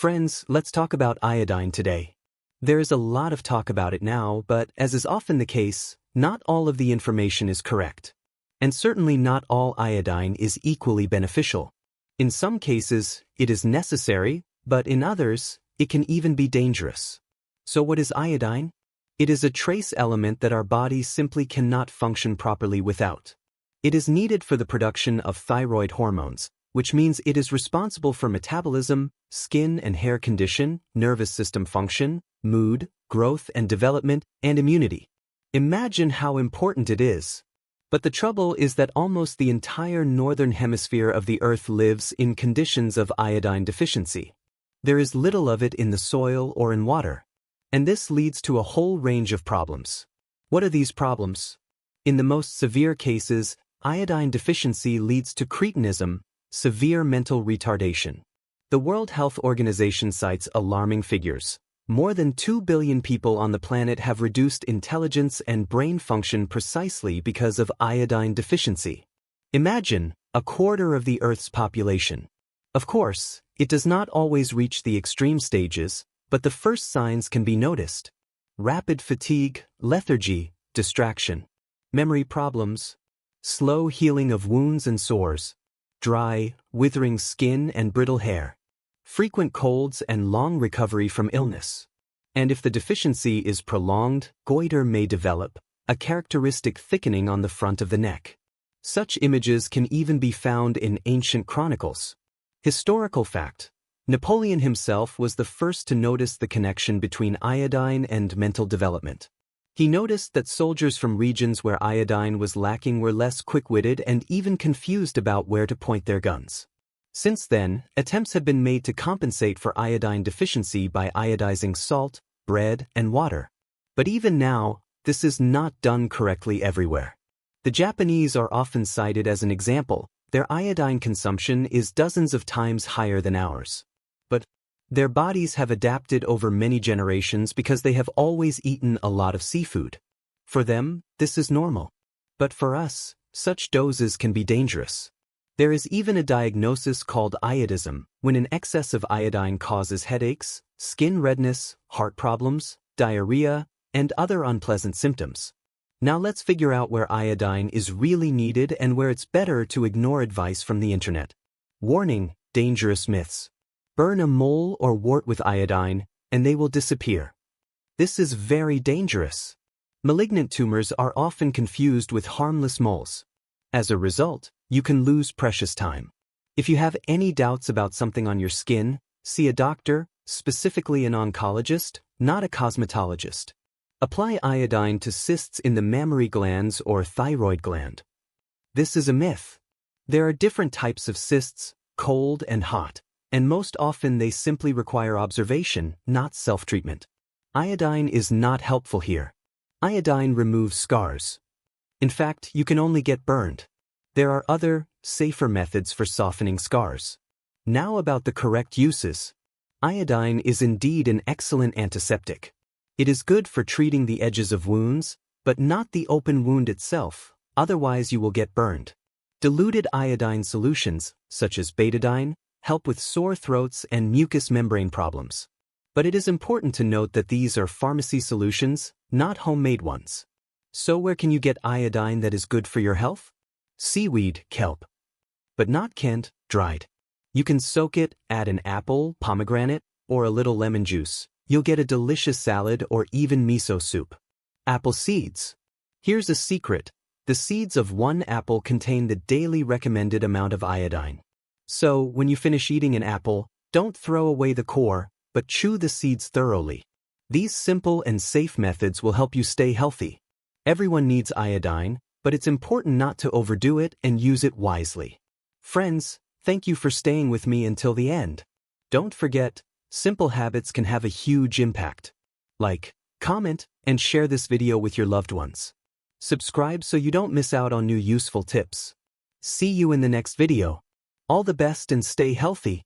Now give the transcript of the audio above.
Friends, let's talk about iodine today. There is a lot of talk about it now, but as is often the case, not all of the information is correct. And certainly not all iodine is equally beneficial. In some cases, it is necessary, but in others, it can even be dangerous. So what is iodine? It is a trace element that our bodies simply cannot function properly without. It is needed for the production of thyroid hormones, which means it is responsible for metabolism, skin and hair condition, nervous system function, mood, growth and development, and immunity. Imagine how important it is. But the trouble is that almost the entire northern hemisphere of the Earth lives in conditions of iodine deficiency. There is little of it in the soil or in water. And this leads to a whole range of problems. What are these problems? In the most severe cases, iodine deficiency leads to cretinism, severe mental retardation. The World Health Organization cites alarming figures. More than 2 billion people on the planet have reduced intelligence and brain function precisely because of iodine deficiency. Imagine, a quarter of the Earth's population. Of course, it does not always reach the extreme stages, but the first signs can be noticed. Rapid fatigue, lethargy, distraction, memory problems, slow healing of wounds and sores, dry, withering skin and brittle hair, frequent colds and long recovery from illness. And if the deficiency is prolonged, goiter may develop, a characteristic thickening on the front of the neck. Such images can even be found in ancient chronicles. Historical fact: Napoleon himself was the first to notice the connection between iodine and mental development. He noticed that soldiers from regions where iodine was lacking were less quick-witted and even confused about where to point their guns. Since then, attempts have been made to compensate for iodine deficiency by iodizing salt, bread, and water. But even now, this is not done correctly everywhere. The Japanese are often cited as an example. Their iodine consumption is dozens of times higher than ours. But their bodies have adapted over many generations because they have always eaten a lot of seafood. For them, this is normal. But for us, such doses can be dangerous. There is even a diagnosis called iodism, when an excess of iodine causes headaches, skin redness, heart problems, diarrhea, and other unpleasant symptoms. Now let's figure out where iodine is really needed and where it's better to ignore advice from the internet. Warning: dangerous myths. Burn a mole or wart with iodine, and they will disappear. This is very dangerous. Malignant tumors are often confused with harmless moles. As a result, you can lose precious time. If you have any doubts about something on your skin, see a doctor, specifically an oncologist, not a cosmetologist. Apply iodine to cysts in the mammary glands or thyroid gland. This is a myth. There are different types of cysts, cold and hot, and most often they simply require observation, not self-treatment. Iodine is not helpful here. Iodine removes scars. In fact, you can only get burned. There are other, safer methods for softening scars. Now about the correct uses. Iodine is indeed an excellent antiseptic. It is good for treating the edges of wounds, but not the open wound itself, otherwise you will get burned. Diluted iodine solutions, such as betadine, help with sore throats and mucous membrane problems. But it is important to note that these are pharmacy solutions, not homemade ones. So where can you get iodine that is good for your health? Seaweed, kelp. But not canned, dried. You can soak it, add an apple, pomegranate, or a little lemon juice. You'll get a delicious salad or even miso soup. Apple seeds. Here's a secret. The seeds of one apple contain the daily recommended amount of iodine. So, when you finish eating an apple, don't throw away the core, but chew the seeds thoroughly. These simple and safe methods will help you stay healthy. Everyone needs iodine, but it's important not to overdo it and use it wisely. Friends, thank you for staying with me until the end. Don't forget, simple habits can have a huge impact. Like, comment, and share this video with your loved ones. Subscribe so you don't miss out on new useful tips. See you in the next video. All the best and stay healthy.